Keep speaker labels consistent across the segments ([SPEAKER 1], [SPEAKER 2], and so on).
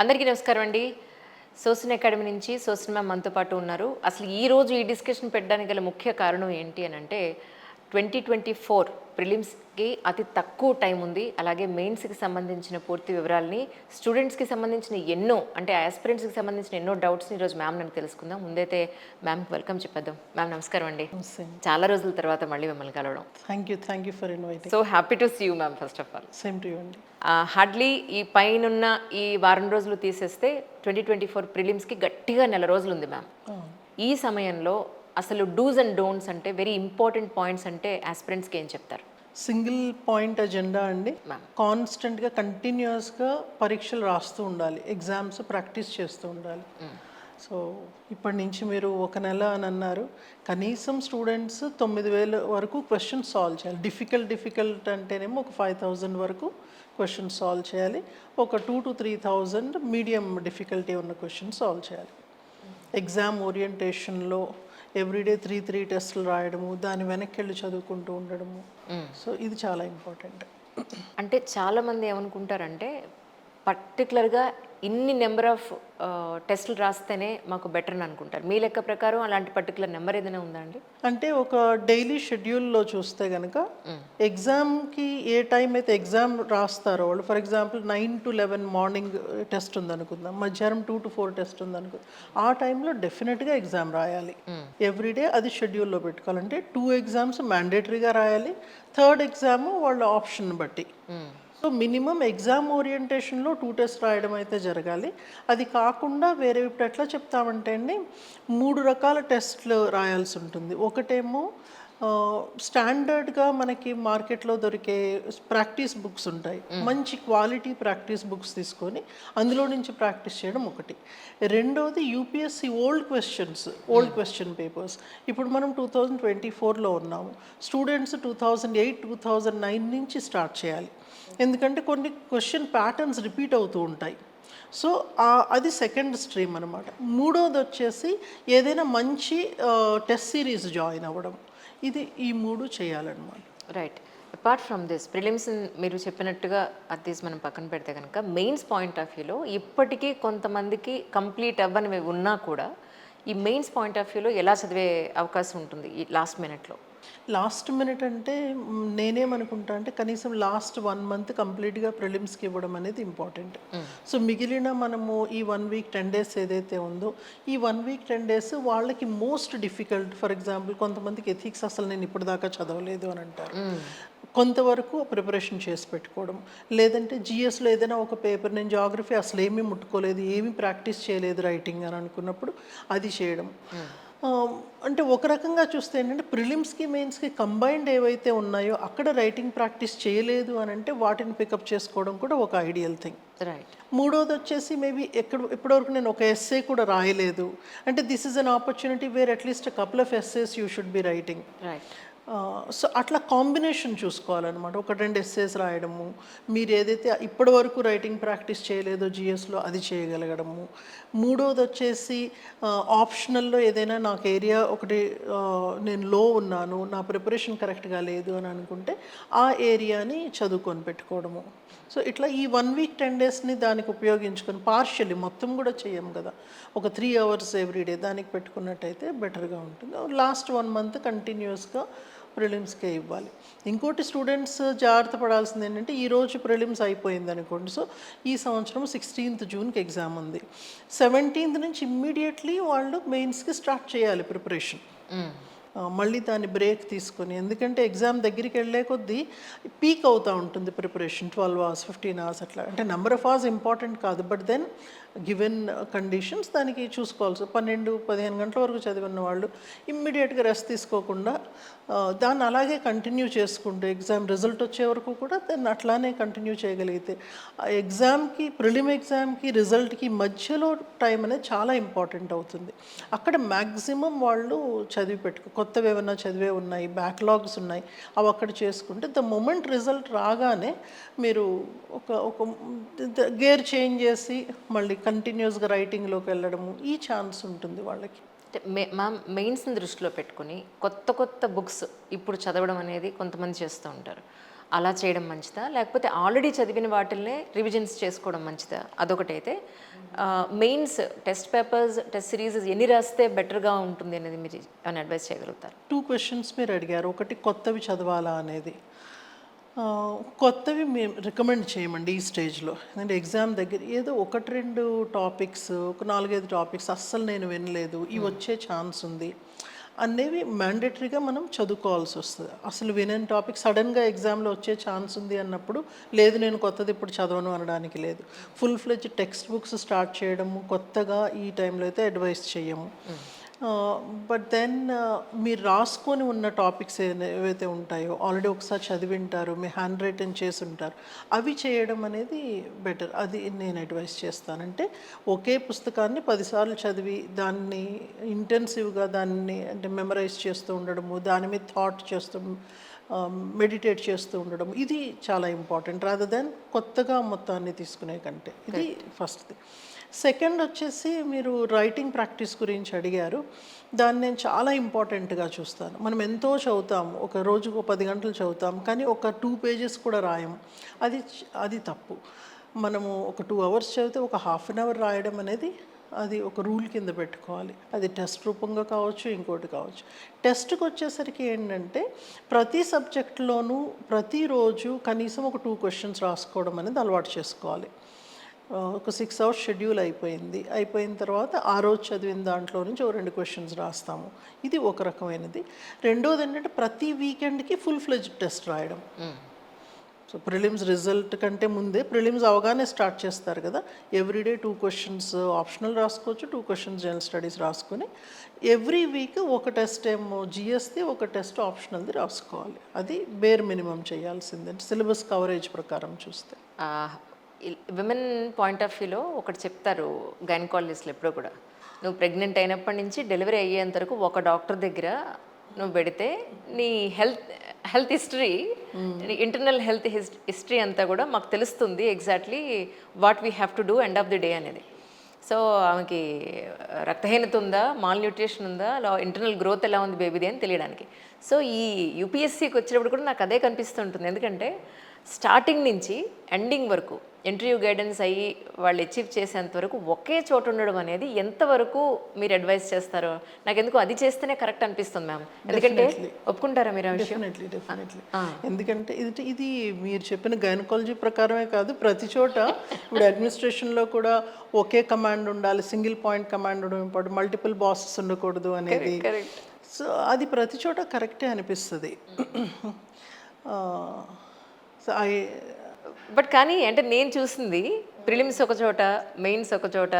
[SPEAKER 1] అందరికీ నమస్కారం అండి. సోసిన్ అకాడమీ నుంచి సోసిన్ మ్యామ్ మనతో పాటు ఉన్నారు. అసలు ఈరోజు ఈ డిస్కషన్ పెట్టడానికి గల ముఖ్య కారణం ఏంటి అనంటే 2024 ప్రిలిమ్స్‌కి అతి తక్కువ టైం ఉంది. అలాగే మెయిన్స్‌కి సంబంధించిన పూర్తి వివరాలని, స్టూడెంట్స్‌కి సంబంధించిన అంటే యాస్పిరెంట్స్‌కి సంబంధించిన ఎన్నో డౌట్స్‌ని ఈరోజు మ్యామ్ నేను తెలుసుకుందాం. ముందైతే మ్యామ్‌కి వెల్కమ్ చెప్పేద్దాం. మ్యామ్ నమస్కారం అండి. చాలా రోజుల తర్వాత మళ్ళీ మిమ్మల్ని కలవడం.
[SPEAKER 2] Thank you for inviting.
[SPEAKER 1] So happy to see you ma'am first of all.
[SPEAKER 2] Same to you అండి.
[SPEAKER 1] హార్డ్లీ ఈ పైనున్న ఈ వారం రోజులు తీసేస్తే 2024 ప్రిలిమ్స్కి గట్టిగా నెల రోజులు ఉంది మ్యామ్. ఈ సమయంలో అసలు డూస్ అండ్ డోంట్స్ అంటే వెరీ ఇంపార్టెంట్ పాయింట్స్ అంటే ఆస్పిరెంట్స్కి ఏం చెప్తారు?
[SPEAKER 2] సింగిల్ పాయింట్ అజెండా అండి. కాన్స్టెంట్గా కంటిన్యూస్గా పరీక్షలు రాస్తూ ఉండాలి, ఎగ్జామ్స్ ప్రాక్టీస్ చేస్తూ ఉండాలి. సో ఇప్పటి నుంచి మీరు ఒక నెల అని అన్నారు, కనీసం స్టూడెంట్స్ 9,000 వరకు క్వశ్చన్స్ సాల్వ్ చేయాలి. డిఫికల్ట్ అంటేనేమో ఒక 5,000 వరకు క్వశ్చన్స్ సాల్వ్ చేయాలి. ఒక 2,000 to 3,000 మీడియం డిఫికల్టీ ఉన్న క్వశ్చన్స్ సాల్వ్ చేయాలి. ఎగ్జామ్ ఓరియంటేషన్లో ఎవ్రీడే 3 టెస్టులు రాయడము, దాని వెనక్కి వెళ్ళి చదువుకుంటూ ఉండడము. సో ఇది చాలా ఇంపార్టెంట్.
[SPEAKER 1] అంటే చాలామంది ఏమనుకుంటారంటే పర్టికులర్గా ఇన్ని నెంబర్ ఆఫ్ టెస్టులు రాస్తేనే మాకు బెటర్ అని అనుకుంటారు. మీ లెక్క ప్రకారం అలాంటి పర్టికులర్ నెంబర్ ఏదైనా ఉందా అండి?
[SPEAKER 2] అంటే ఒక డైలీ షెడ్యూల్లో చూస్తే కనుక ఎగ్జామ్కి ఏ టైం అయితే ఎగ్జామ్ రాస్తారో వాళ్ళు, for example 9 to 11 morning test ఉందనుకుందాం, మధ్యాహ్నం 2 to 4 టెస్ట్ ఉందనుకుందాం, ఆ టైంలో డెఫినెట్గా ఎగ్జామ్ రాయాలి. ఎవ్రీడే అది షెడ్యూల్లో పెట్టుకోవాలంటే 2 ఎగ్జామ్స్ మ్యాండేటరీగా రాయాలి, 3rd ఎగ్జామ్ వాళ్ళ ఆప్షన్ బట్టి. సో మినిమం ఎగ్జామ్ ఓరియంటేషన్లో 2 టెస్ట్ రాయడం అయితే జరగాలి. అది కాకుండా వేరే ఇప్పుడు ఎట్లా చెప్తామంటే అండి, 3 రకాల టెస్ట్లు రాయాల్సి ఉంటుంది. ఒకటేమో స్టాండర్డ్గా మనకి మార్కెట్లో దొరికే ప్రాక్టీస్ బుక్స్ ఉంటాయి, మంచి క్వాలిటీ ప్రాక్టీస్ బుక్స్ తీసుకొని అందులో నుంచి ప్రాక్టీస్ చేయడం ఒకటి. రెండోది యూపీఎస్సి ఓల్డ్ క్వశ్చన్ పేపర్స్. ఇప్పుడు మనం 2024లో ఉన్నాము, స్టూడెంట్స్ 2008, 2009 నుంచి స్టార్ట్ చేయాలి. ఎందుకంటే కొన్ని క్వశ్చన్ ప్యాటర్న్స్ రిపీట్ అవుతూ ఉంటాయి. సో అది సెకండ్ స్ట్రీమ్ అనమాట. మూడోది వచ్చేసి ఏదైనా మంచి టెస్ట్ సిరీస్ జాయిన్ అవ్వడం. ఈ 3 చేయాలన్నమాట.
[SPEAKER 1] Right. Apart from this prelims మీరు చెప్పినట్టుగా అది మనం పక్కన పెడితే కనుక మెయిన్స్ పాయింట్ ఆఫ్ వ్యూలో ఇప్పటికీ కొంతమందికి కంప్లీట్ అవ్వనివి ఉన్నా కూడా ఈ మెయిన్స్ పాయింట్ ఆఫ్ వ్యూలో ఎలా చదివే అవకాశం ఉంటుంది ఈ లాస్ట్ మినిట్లో?
[SPEAKER 2] లాస్ట్ మినిట్ అంటే నేనేమనుకుంటా అంటే కనీసం లాస్ట్ 1 month కంప్లీట్గా ప్రిలిమ్స్కి ఇవ్వడం అనేది ఇంపార్టెంట్. సో మిగిలిన మనము ఈ 1 week 10 days ఏదైతే ఉందో, ఈ 1 week 10 days వాళ్ళకి మోస్ట్ డిఫికల్ట్. ఫర్ ఎగ్జాంపుల్ కొంతమందికి ఎథిక్స్ అసలు నేను ఇప్పటిదాకా చదవలేదు అని అంటారు. కొంతవరకు ప్రిపరేషన్ చేసి పెట్టుకోవడం, లేదంటే జిఎస్లో ఏదైనా ఒక పేపర్, నేను జాగ్రఫీ అసలు ఏమీ ముట్టుకోలేదు, ఏమీ ప్రాక్టీస్ చేయలేదు రైటింగ్ అని అనుకున్నప్పుడు అది చేయడం. అంటే ఒక రకంగా చూస్తే ఏంటంటే ప్రిలిమ్స్కి మెయిన్స్కి కంబైన్డ్ ఏవైతే ఉన్నాయో అక్కడ రైటింగ్ ప్రాక్టీస్ చేయలేదు అని అంటే వాటిని పికప్ చేసుకోవడం కూడా ఒక ఐడియల్ థింగ్.
[SPEAKER 1] రైట్.
[SPEAKER 2] మూడోది వచ్చేసి మేబీ ఇప్పటివరకు నేను ఒక ఎస్సే కూడా రాయలేదు అంటే this is an opportunity wear at least couple of essays you should be writing.
[SPEAKER 1] Right.
[SPEAKER 2] So అట్లా కాంబినేషన్ చూసుకోవాలన్నమాట. 1-2 ఎస్సేస్ రాయడము, మీరు ఏదైతే ఇప్పటి వరకు రైటింగ్ ప్రాక్టీస్ చేయలేదో జిఎస్లో అది చేయగలగడము. మూడోది వచ్చేసి ఆప్షనల్లో ఏదైనా నాకు ఏరియా ఒకటి నేను లో ఉన్నాను, నా ప్రిపరేషన్ కరెక్ట్గా లేదు అని అనుకుంటే ఆ ఏరియాని చదువుకొని పెట్టుకోవడము. సో ఇట్లా ఈ 1 week 10 daysని దానికి ఉపయోగించుకొని పార్షియల్లీ మొత్తం కూడా చేయం కదా, ఒక 3 hours ఎవ్రీడే దానికి పెట్టుకున్నట్టయితే బెటర్గా ఉంటుంది. లాస్ట్ 1 month కంటిన్యూస్గా ప్రిలిమ్స్కే ఇవ్వాలి. ఇంకోటి స్టూడెంట్స్ జాగ్రత్త పడాల్సింది ఏంటంటే ఈరోజు ప్రిలిమ్స్ అయిపోయింది అనుకోండి, సో ఈ సంవత్సరం 16th Juneకి ఎగ్జామ్ ఉంది, 17th నుంచి ఇమ్మీడియట్లీ వాళ్ళు మెయిన్స్కి స్టార్ట్ చేయాలి ప్రిపరేషన్. మళ్ళీ దాన్ని బ్రేక్ తీసుకొని, ఎందుకంటే ఎగ్జామ్ దగ్గరికి వెళ్ళే కొద్దీ పీక్ అవుతూ ఉంటుంది ప్రిపరేషన్, 12 hours 15 hours అట్లా. అంటే నెంబర్ ఆఫ్ అవర్స్ ఇంపార్టెంట్ కాదు, బట్ దెన్ గివెన్ కండిషన్స్ దానికి చూసుకోవాల్సి. 12-15 గంటల వరకు చదివిన వాళ్ళు ఇమ్మీడియట్గా రెస్ట్ తీసుకోకుండా దాన్ని అలాగే కంటిన్యూ చేసుకుంటూ ఎగ్జామ్ రిజల్ట్ వచ్చే వరకు కూడా దాన్ని అట్లానే కంటిన్యూ చేయగలిగితే ఎగ్జామ్కి, ప్రిలిమ్ ఎగ్జామ్కి, రిజల్ట్కి మధ్యలో టైం అనేది చాలా ఇంపార్టెంట్ అవుతుంది. అక్కడ మ్యాక్సిమం వాళ్ళు చదివి కొత్తవి ఏమైనా చదివే ఉన్నాయి, బ్యాక్లాగ్స్ ఉన్నాయి, అవి అక్కడ చేసుకుంటే ద మొమెంట్ రిజల్ట్ రాగానే మీరు ఒక గేర్ చేంజ్ చేసి మళ్ళీ కంటిన్యూస్గా రైటింగ్లోకి వెళ్ళడము, ఈ ఛాన్స్ ఉంటుంది వాళ్ళకి.
[SPEAKER 1] మ్యామ్ మెయిన్స్ని దృష్టిలో పెట్టుకుని కొత్త బుక్స్ ఇప్పుడు చదవడం అనేది కొంతమంది చేస్తూ ఉంటారు. అలా చేయడం మంచిదా, లేకపోతే ఆల్రెడీ చదివిన వాటిల్నే రివిజన్స్ చేసుకోవడం మంచిదా? అదొకటైతే mains test papers test series ఎన్ని రాస్తే బెటర్గా ఉంటుంది అనేది మీరు అని అడ్వైస్ చేయగలుగుతారు?
[SPEAKER 2] 2 క్వశ్చన్స్ మీరు అడిగారు. ఒకటి కొత్తవి చదవాలా అనేది. కొత్తవి మేము రికమెండ్ చేయమండి ఈ స్టేజ్లో. ఎందుకంటే ఎగ్జామ్ దగ్గర ఏదో 1, 2 టాపిక్స్, ఒక 4, 5 టాపిక్స్ అస్సలు నేను వినలేదు, ఇవి వచ్చే ఛాన్స్ ఉంది అనేవి మ్యాండేటరీగా మనం చదువుకోవాల్సి వస్తుంది. అసలు వినని టాపిక్ సడన్గా ఎగ్జామ్లో వచ్చే ఛాన్స్ ఉంది అన్నప్పుడు లేదు నేను కొత్తది ఇప్పుడు చదవను అనడానికి లేదు. Full fledged text books start చేయడము కొత్తగా ఈ టైంలో అయితే అడ్వైస్ చేయము. బట్ దెన్ మీరు రాసుకొని ఉన్న టాపిక్స్ ఏవైతే ఉంటాయో ఆల్రెడీ ఒకసారి చదివింటారు, మీ హ్యాండ్ రైటింగ్ చేసి ఉంటారు, అవి చేయడం అనేది బెటర్. అది నేను అడ్వైస్ చేస్తానంటే ఒకే పుస్తకాన్ని 10 సార్లు చదివి దాన్ని ఇంటెన్సివ్గా దాన్ని అంటే మెమరైజ్ చేస్తూ ఉండడము, దాని మీద థాట్ చేస్తూ మెడిటేట్ చేస్తూ ఉండడం, ఇది చాలా ఇంపార్టెంట్ రాదర్ దెన్ కొత్తగా మొత్తాన్ని తీసుకునే కంటే. ఇది ఫస్ట్ది. సెకండ్ వచ్చేసి మీరు రైటింగ్ ప్రాక్టీస్ గురించి అడిగారు. దాన్ని నేను చాలా ఇంపార్టెంట్గా చూస్తాను. మనం ఎంతో చదువుతాము, ఒక రోజుకు 10 గంటలు చదువుతాం, కానీ ఒక 2 పేజెస్ కూడా రాయము. అది తప్పు. మనము ఒక 2 అవర్స్ చదివితే ఒక హాఫ్ అన్ అవర్ రాయడం అనేది అది ఒక రూల్ కింద పెట్టుకోవాలి. అది టెస్ట్ రూపంగా కావచ్చు, ఇంకోటి కావచ్చు. టెస్ట్కి వచ్చేసరికి ఏంటంటే ప్రతి సబ్జెక్టులోనూ ప్రతిరోజు కనీసం ఒక 2 క్వశ్చన్స్ రాసుకోవడం అనేది అలవాటు చేసుకోవాలి. ఒక 6 అవర్స్ షెడ్యూల్ అయిపోయిన తర్వాత ఆ రోజు చదివిన దాంట్లో నుంచి ఒక 2 క్వశ్చన్స్ రాస్తాము. ఇది ఒక రకమైనది. రెండోది ఏంటంటే ప్రతి వీకెండ్కి ఫుల్ ఫ్లెడ్జ్ టెస్ట్ రాయడం. సో ప్రిలిమ్స్ రిజల్ట్ కంటే ముందే ప్రిలిమ్స్ అవగానే స్టార్ట్ చేస్తారు కదా, ఎవ్రీడే 2 క్వశ్చన్స్ ఆప్షనల్ రాసుకోవచ్చు, 2 క్వశ్చన్స్ జనరల్ స్టడీస్ రాసుకొని ఎవ్రీ వీక్ ఒక టెస్ట్ ఏమో జిఎస్ది, ఒక టెస్ట్ ఆప్షనల్ది రాసుకోవాలి. అది బేర్ మినిమం చేయాల్సిందే సిలబస్ కవరేజ్ ప్రకారం చూస్తే.
[SPEAKER 1] విమెన్ పాయింట్ ఆఫ్ వ్యూలో ఒకటి చెప్తారు గైనకాలజిస్టులు ఎప్పుడూ కూడా, నువ్వు ప్రెగ్నెంట్ అయినప్పటి నుంచి డెలివరీ అయ్యేంత వరకు ఒక డాక్టర్ దగ్గర నువ్వు పెడితే నీ health history, internal health history అంతా కూడా మాకు తెలుస్తుంది exactly what we have to do end of the day అనేది. సో ఆమెకి రక్తహీనత ఉందా, మాల్ న్యూట్రిషన్ ఉందా, ఇంటర్నల్ గ్రోత్ ఎలా ఉంది బేబీది అని తెలియడానికి. సో ఈ యూపీఎస్సీకి వచ్చినప్పుడు కూడా నాకు అదే కనిపిస్తుంటుంది. ఎందుకంటే స్టార్టింగ్ నుంచి ఎండింగ్ వరకు ఇంటర్వ్యూ గైడెన్స్ అయ్యి వాళ్ళు అచీవ్ చేసేంత వరకు ఒకే చోట ఉండడం అనేది ఎంతవరకు మీరు అడ్వైస్ చేస్తారో నాకు ఎందుకు అది చేస్తేనే కరెక్ట్ అనిపిస్తుంది మ్యామ్. ఎందుకంటే ఒప్పుకుంటారా మీరు?
[SPEAKER 2] డెఫినెట్లీ. ఎందుకంటే ఇది మీరు చెప్పిన గైనకాలజీ ప్రకారమే కాదు, ప్రతి చోట ఇప్పుడు అడ్మినిస్ట్రేషన్లో కూడా ఒకే కమాండ్ ఉండాలి, సింగిల్ పాయింట్ కమాండ్ ఉండడం ఇంపార్టెంట్, మల్టిపుల్ బాసెస్ ఉండకూడదు అనేది. సో అది ప్రతి చోట కరెక్టే అనిపిస్తుంది.
[SPEAKER 1] బట్ కానీ అంటే నేను చూసింది ప్రిలిమ్స్ ఒక చోట, మెయిన్స్ ఒక చోట,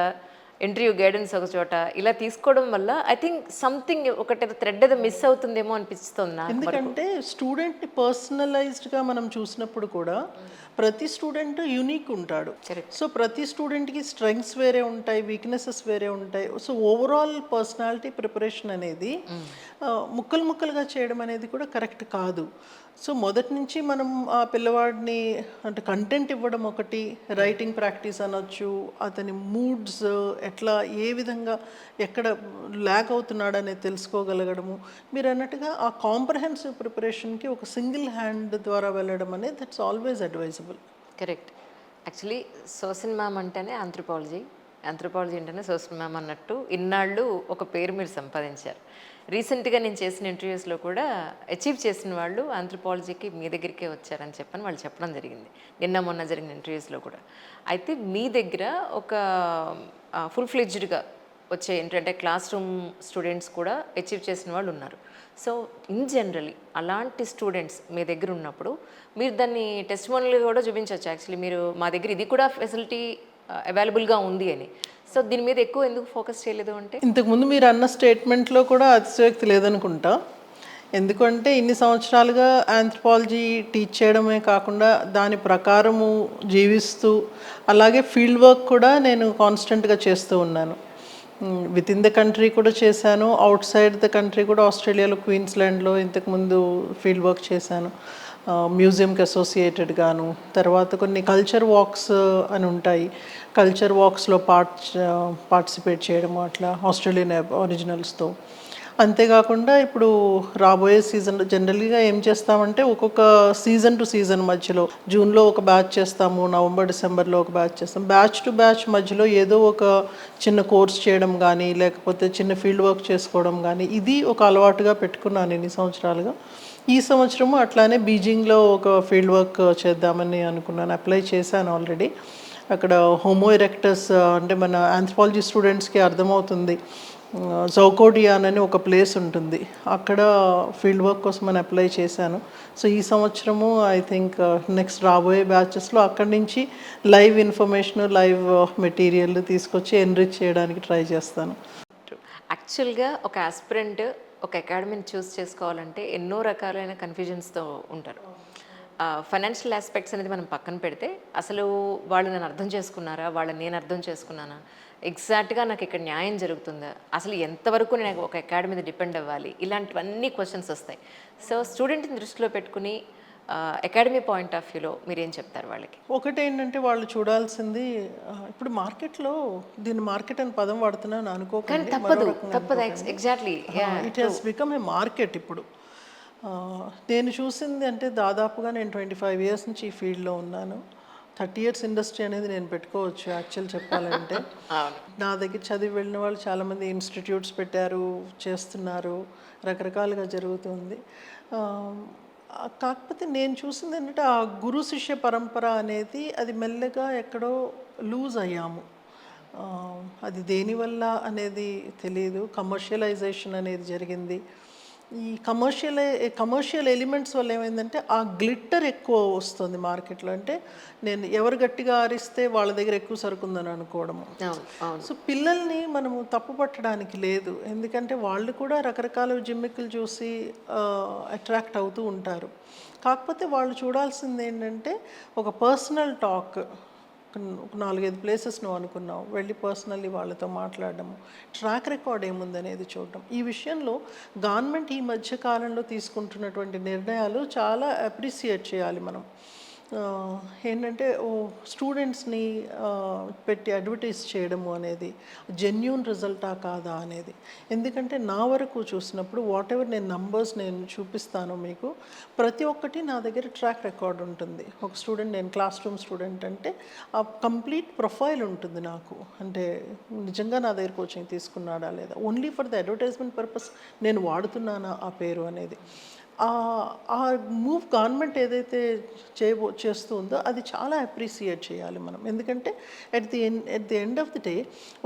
[SPEAKER 1] ఇంటర్వ్యూ గైడెన్స్ ఒక చోట ఇలా తీసుకోవడం వల్ల ఐ థింక్ సంథింగ్ ఒకటి థ్రెడ్ ఏదో మిస్ అవుతుందేమో అనిపిస్తుంది నాకు.
[SPEAKER 2] ఎందుకంటే స్టూడెంట్ని పర్సనలైజ్డ్గా మనం చూసినప్పుడు కూడా ప్రతి స్టూడెంట్ యూనిక్ ఉంటాడు. సో ప్రతి స్టూడెంట్కి స్ట్రెంగ్స్ వేరే ఉంటాయి, వీక్నెసెస్ వేరే ఉంటాయి. సో ఓవరాల్ పర్సనాలిటీ ప్రిపరేషన్ అనేది ముక్కలుగా చేయడం అనేది కూడా కరెక్ట్ కాదు. సో మొదటి నుంచి మనం ఆ పిల్లవాడిని అంటే కంటెంట్ ఇవ్వడం ఒకటి, రైటింగ్ ప్రాక్టీస్ అనొచ్చు, అతని మూడ్స్ ఎట్లా ఏ విధంగా ఎక్కడ ల్యాక్ అవుతున్నాడు అనేది తెలుసుకోగలగడము. మీరు అన్నట్టుగా ఆ కాంప్రహెన్సివ్ ప్రిపరేషన్కి ఒక సింగిల్ హ్యాండ్ ద్వారా వెళ్ళడం అనేది that's always advisable.
[SPEAKER 1] Correct. Actually Sosin ma'am అంటేనే ఆంథ్రోపాలజీ అంటేనే సోసన్ మ్యామ్ అన్నట్టు ఇన్నాళ్ళు ఒక పేరు మీరు సంపాదించారు. రీసెంట్గా నేను చేసిన ఇంటర్వ్యూస్లో కూడా అచీవ్ చేసిన వాళ్ళు ఆంథ్రోపాలజీకి మీ దగ్గరికే వచ్చారని చెప్పని వాళ్ళు చెప్పడం జరిగింది, నిన్న మొన్న జరిగిన ఇంటర్వ్యూస్లో కూడా. అయితే మీ దగ్గర ఒక ఫుల్ ఫ్లెడ్జ్డ్గా వచ్చే ఏంటంటే క్లాస్ రూమ్ స్టూడెంట్స్ కూడా అచీవ్ చేసిన వాళ్ళు ఉన్నారు. సో ఇన్ జనరలీ అలాంటి స్టూడెంట్స్ మీ దగ్గర ఉన్నప్పుడు మీరు దాన్ని టెస్టిమోనియల్గా కూడా చూపించవచ్చు. యాక్చువల్లీ మీరు మా దగ్గర ఇది కూడా ఫెసిలిటీ అవైలబుల్గా ఉంది అని. సో దీని మీద ఎక్కువ ఎందుకు ఫోకస్ చేయలేదు అంటే?
[SPEAKER 2] ఇంతకుముందు మీరు అన్న స్టేట్మెంట్లో కూడా అతిశయోక్తి లేదనుకుంటా. ఎందుకంటే ఇన్ని సంవత్సరాలుగా ఆంథ్రోపాలజీ టీచ్ చేయడమే కాకుండా దాని ప్రకారము జీవిస్తూ అలాగే ఫీల్డ్ వర్క్ కూడా నేను కాన్స్టెంట్గా చేస్తూ ఉన్నాను. విత్ ఇన్ ద కంట్రీ కూడా చేశాను, అవుట్ సైడ్ ద కంట్రీ కూడా ఆస్ట్రేలియాలో క్వీన్స్లాండ్లో ఇంతకుముందు ఫీల్డ్ వర్క్ చేశాను, మ్యూజియంకి అసోసియేటెడ్ గాను. తర్వాత కొన్ని కల్చర్ వాక్స్ అని ఉంటాయి, కల్చర్ వాక్స్లో పార్టిసిపేట్ చేయడము అట్లా ఆస్ట్రేలియన్ ఒరిజినల్స్తో. అంతేకాకుండా ఇప్పుడు రాబోయే సీజన్లో జనరల్గా ఏం చేస్తామంటే ఒక్కొక్క సీజన్ టు సీజన్ మధ్యలో జూన్లో ఒక బ్యాచ్ చేస్తాము, నవంబర్ డిసెంబర్లో ఒక బ్యాచ్ చేస్తాం. బ్యాచ్ టు బ్యాచ్ మధ్యలో ఏదో ఒక చిన్న కోర్స్ చేయడం కానీ లేకపోతే చిన్న ఫీల్డ్ వర్క్ చేసుకోవడం కానీ ఇది ఒక అలవాటుగా పెట్టుకున్నాను ఇన్ని సంవత్సరాలుగా. ఈ సంవత్సరము అట్లానే బీజింగ్లో ఒక ఫీల్డ్ వర్క్ చేద్దామని అనుకున్నాను. అప్లై చేశాను ఆల్రెడీ. అక్కడ హోమో ఎరెక్టస్ అంటే మన ఆంథ్రోపాలజీ స్టూడెంట్స్కి అర్థమవుతుంది, జౌకోడియాన్ అని ఒక ప్లేస్ ఉంటుంది, అక్కడ ఫీల్డ్ వర్క్ కోసం అని అప్లై చేశాను. సో ఈ సంవత్సరము ఐ థింక్ నెక్స్ట్ రాబోయే బ్యాచెస్లో అక్కడి నుంచి లైవ్ ఇన్ఫర్మేషన్, లైవ్ మెటీరియల్ తీసుకొచ్చి ఎన్రిచ్ చేయడానికి ట్రై చేస్తాను.
[SPEAKER 1] యాక్చువల్గా ఒక ఆస్పిరెంట్ ఒక అకాడమీని చూస్ చేసుకోవాలంటే ఎన్నో రకాలైన కన్ఫ్యూజన్స్తో ఉంటారు. ఫైనాన్షియల్ ఆస్పెక్ట్స్ అనేది మనం పక్కన పెడితే అసలు వాళ్ళు నన్ను అర్థం చేసుకున్నారా, వాళ్ళని నేను అర్థం చేసుకున్నానా, ఎగ్జాక్ట్గా నాకు ఇక్కడ న్యాయం జరుగుతుందా, అసలు ఎంతవరకు నేను ఒక అకాడమీ మీద డిపెండ్ అవ్వాలి, ఇలాంటివన్నీ క్వశ్చన్స్ వస్తాయి. సో స్టూడెంట్ని దృష్టిలో పెట్టుకుని అకాడమీ పాయింట్ ఆఫ్ వ్యూలో మీరేం చెప్తారు వాళ్ళకి?
[SPEAKER 2] ఒకటి ఏంటంటే వాళ్ళు చూడాల్సింది ఇప్పుడు మార్కెట్లో దీన్ని మార్కెట్ అని పదం వాడుతున్నాను
[SPEAKER 1] కానీ
[SPEAKER 2] అనుకోకండి,
[SPEAKER 1] తప్పదు exactly
[SPEAKER 2] it has become a market ఇప్పుడు. నేను చూసింది అంటే దాదాపుగా నేను 25 ఇయర్స్ నుంచి ఈ ఫీల్డ్లో ఉన్నాను. 30 ఇయర్స్ ఇండస్ట్రీ అనేది నేను పెట్టుకోవచ్చు యాక్చువల్ చెప్పాలంటే. నా దగ్గర చదివి వెళ్ళిన వాళ్ళు చాలామంది ఇన్స్టిట్యూట్స్ పెట్టారు, చేస్తున్నారు, రకరకాలుగా జరుగుతుంది. కాకపోతే నేను చూసింది ఏంటంటే ఆ గురు శిష్య పరంపర అనేది అది మెల్లగా ఎక్కడో లూజ్ అయ్యాము. అది దేనివల్ల అనేది తెలియదు. కమర్షియలైజేషన్ అనేది జరిగింది. ఈ కమర్షియల్ ఎలిమెంట్స్ వల్ల ఏమైందంటే ఆ గ్లిట్టర్ ఎక్కువ వస్తుంది మార్కెట్లో. అంటే నేను ఎవరు గట్టిగా ఆరిస్తే వాళ్ళ దగ్గర ఎక్కువ సరుకుందని అనుకోవడము. సో పిల్లల్ని మనము తప్పు పట్టడానికి లేదు, ఎందుకంటే వాళ్ళు కూడా రకరకాల జిమ్మిక్కులు చూసి అట్రాక్ట్ అవుతూ ఉంటారు. కాకపోతే వాళ్ళు చూడాల్సింది ఏంటంటే ఒక పర్సనల్ టాక్, ఒక 4-5 ప్లేసెస్ నువ్వు అనుకున్నావు, వెళ్ళి పర్సనల్లీ వాళ్ళతో మాట్లాడడము, ట్రాక్ రికార్డ్ ఏముందనేది చూడడం. ఈ విషయంలో గవర్నమెంట్ ఈ మధ్య కాలంలో తీసుకుంటున్నటువంటి నిర్ణయాలు చాలా అప్రిసియేట్ చేయాలి మనం. ఏంటంటే స్టూడెంట్స్ని పెట్టి అడ్వర్టైజ్ చేయడము అనేది జెన్యూన్ రిజల్టా కాదా అనేది. ఎందుకంటే నా వరకు చూసినప్పుడు వాట్ ఎవర్ నేను నంబర్స్ నేను చూపిస్తాను మీకు, ప్రతి ఒక్కటి నా దగ్గర ట్రాక్ రికార్డ్ ఉంటుంది. ఒక స్టూడెంట్, నేను క్లాస్ రూమ్ స్టూడెంట్ అంటే ఆ కంప్లీట్ ప్రొఫైల్ ఉంటుంది నాకు. అంటే నిజంగా నా దగ్గర కోచింగ్ తీసుకున్నాడా లేదా, only for the advertisement purpose నేను వాడుతున్నానా ఆ పేరు అనేది. ఆ మూవ్ గవర్నమెంట్ ఏదైతే చేస్తూ ఉందో అది చాలా అప్రిసియేట్ చేయాలి మనం. ఎందుకంటే at the end of the day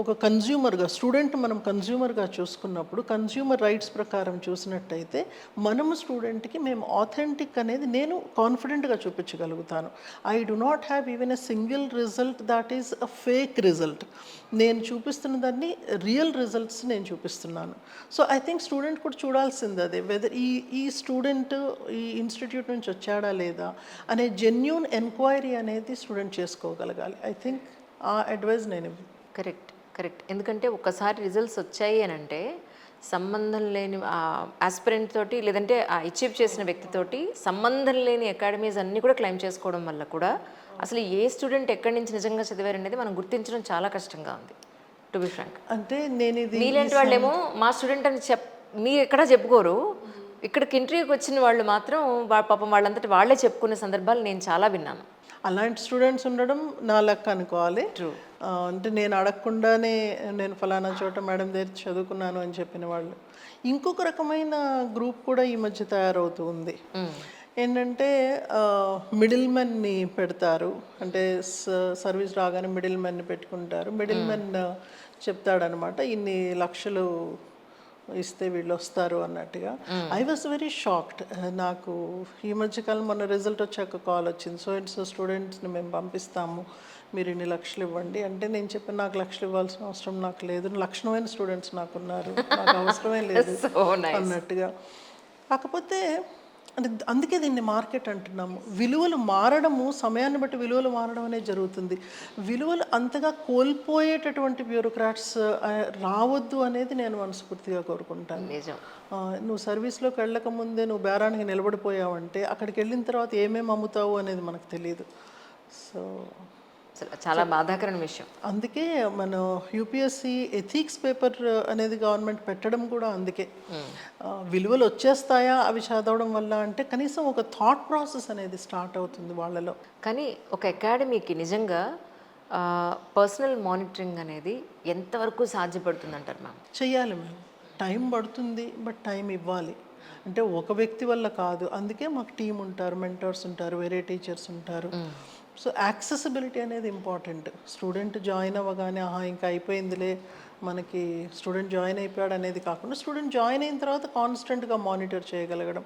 [SPEAKER 2] ఒక కన్జ్యూమర్గా, స్టూడెంట్ మనం కన్జ్యూమర్గా చూసుకున్నప్పుడు కన్జ్యూమర్ రైట్స్ ప్రకారం చూసినట్టయితే మనము స్టూడెంట్కి మేము ఆథెంటిక్ అనేది నేను కాన్ఫిడెంట్గా చూపించగలుగుతాను. I do not have even a single result that is a fake result. నేను చూపిస్తున్న దాన్ని రియల్ రిజల్ట్స్ నేను చూపిస్తున్నాను. సో ఐ థింక్ స్టూడెంట్ కూడా చూడాల్సింది అదే, వెదర్ ఈ స్టూడెంట్ ఈ ఇన్స్టిట్యూట్ నుంచి వచ్చాడా లేదా అనే జెన్యూన్ ఎంక్వైరీ అనేది స్టూడెంట్ చేసుకోగలగాలి. ఐ థింక్ ఆ అడ్వైజ్ నేను.
[SPEAKER 1] కరెక్ట్. ఎందుకంటే ఒకసారి రిజల్ట్స్ వచ్చాయి అని అంటే సంబంధం లేని ఆస్పిరెంట్ తోటి లేదంటే ఆ అచీవ్ చేసిన వ్యక్తితోటి సంబంధం లేని అకాడమీస్ అన్నీ కూడా క్లెయిమ్ చేసుకోవడం వల్ల కూడా అసలు ఏ స్టూడెంట్ ఎక్కడి నుంచి నిజంగా చదివారు అనేది మనం గుర్తించడం చాలా కష్టంగా ఉంది, టు బి ఫ్రాంక్.
[SPEAKER 2] అంటే నేను ఇది
[SPEAKER 1] మీలాంటి వాళ్ళేమో మా స్టూడెంట్ అని మీరు ఎక్కడా చెప్పుకోరు, ఇక్కడికి ఇంటర్వ్యూకి వచ్చిన వాళ్ళు మాత్రం పాపం వాళ్ళంతటి వాళ్ళే చెప్పుకునే సందర్భాలు నేను చాలా విన్నాను.
[SPEAKER 2] అలాంటి స్టూడెంట్స్ ఉండడం నా లెక్క అనుకోవాలి. అంటే నేను అడగకుండానే నేను ఫలానా చోట మేడం దగ్గర చదువుకున్నాను అని చెప్పిన వాళ్ళు. ఇంకొక రకమైన గ్రూప్ కూడా ఈ మధ్య తయారవుతూ ఉంది. ఏంటంటే మిడిల్ మెన్ని పెడతారు, అంటే సర్వీస్ రాగానే మిడిల్ మెన్ని పెట్టుకుంటారు. మిడిల్ మెన్ చెప్తాడనమాట ఇన్ని లక్షలు ఇస్తే వీళ్ళు వస్తారు అన్నట్టుగా. I was very shocked. నాకు ఈ మధ్యకాలం మొన్న రిజల్ట్ వచ్చాక కాల్ వచ్చింది, సో అండ్ సో స్టూడెంట్స్ని మేము పంపిస్తాము, మీరు ఇన్ని లక్షలు ఇవ్వండి అంటే నేను చెప్పాను నాకు లక్షలు ఇవ్వాల్సిన అవసరం నాకు లేదు, లక్షణమైన స్టూడెంట్స్ నాకున్నారు, నాకు అవసరమే లేదు అన్నట్టుగా. కాకపోతే అంటే అందుకే దీన్ని మార్కెట్ అంటున్నాము. విలువలు మారడము, సమయాన్ని బట్టి విలువలు మారడం అనేది జరుగుతుంది. విలువలు అంతగా కోల్పోయేటటువంటి బ్యూరోక్రాట్స్ రావద్దు అనేది నేను మనస్ఫూర్తిగా కోరుకుంటాను. నువ్వు సర్వీస్లోకి వెళ్ళక ముందే నువ్వు బేరానికి నిలబడిపోయావంటే అక్కడికి వెళ్ళిన తర్వాత ఏమేమి అమ్ముతావు అనేది మనకు తెలియదు.
[SPEAKER 1] అసలు చాలా బాధాకరమైన విషయం.
[SPEAKER 2] అందుకే మన యూపీఎస్సి ఎథిక్స్ పేపర్ అనేది గవర్నమెంట్ పెట్టడం కూడా అందుకే. విలువలు వచ్చేస్తాయా అవి చదవడం వల్ల అంటే కనీసం ఒక థాట్ ప్రాసెస్ అనేది స్టార్ట్ అవుతుంది వాళ్ళలో.
[SPEAKER 1] కానీ ఒక అకాడమీకి నిజంగా పర్సనల్ మానిటరింగ్ అనేది ఎంతవరకు సాధ్యపడుతుంది అంటారు మ్యామ్?
[SPEAKER 2] చెయ్యాలి మేము, టైం పడుతుంది బట్ టైం ఇవ్వాలి. అంటే ఒక వ్యక్తి వల్ల కాదు, అందుకే మాకు టీం ఉంటారు, మెంటర్స్ ఉంటారు, వేరే టీచర్స్ ఉంటారు. సో యాక్సెసిబిలిటీ అనేది ఇంపార్టెంట్. స్టూడెంట్ జాయిన్ అవ్వగానే ఆహా ఇంకా అయిపోయిందిలే మనకి స్టూడెంట్ జాయిన్ అయిపోయాడు అనేది కాకుండా స్టూడెంట్ జాయిన్ అయిన తర్వాత కాన్స్టెంట్గా మానిటర్ చేయగలగడం,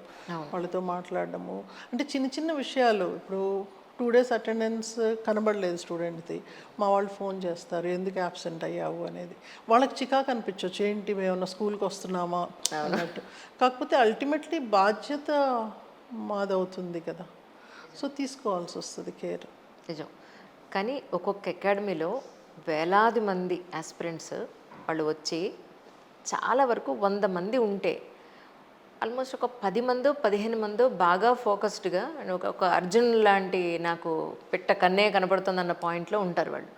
[SPEAKER 2] వాళ్ళతో మాట్లాడడము. అంటే చిన్న చిన్న విషయాలు, ఇప్పుడు 2 days అటెండెన్స్ కనబడలేదు స్టూడెంట్ది, మా వాళ్ళు ఫోన్ చేస్తారు ఎందుకు యాబ్సెంట్ అయ్యావు అనేది. వాళ్ళకి చికాకు అనిపించవచ్చు, ఏంటి మేమన్నా స్కూల్కి వస్తున్నామా అన్నట్టు. కాకపోతే అల్టిమేట్లీ బాధ్యత మాదవుతుంది కదా, సో తీసుకోవాల్సి వస్తుంది కేర్.
[SPEAKER 1] నిజం. కానీ ఒక్కొక్క అకాడమీలో వేలాది మంది ఆస్పిరెంట్స్ వాళ్ళు వచ్చి చాలా వరకు 100 మంది ఉంటే ఆల్మోస్ట్ ఒక 10 మందో 15 మందో బాగా ఫోకస్డ్గా ఒక అర్జున్ లాంటి నాకు పెట్ట కన్నే కనపడుతుంది అన్న పాయింట్లో ఉంటారు వాళ్ళు.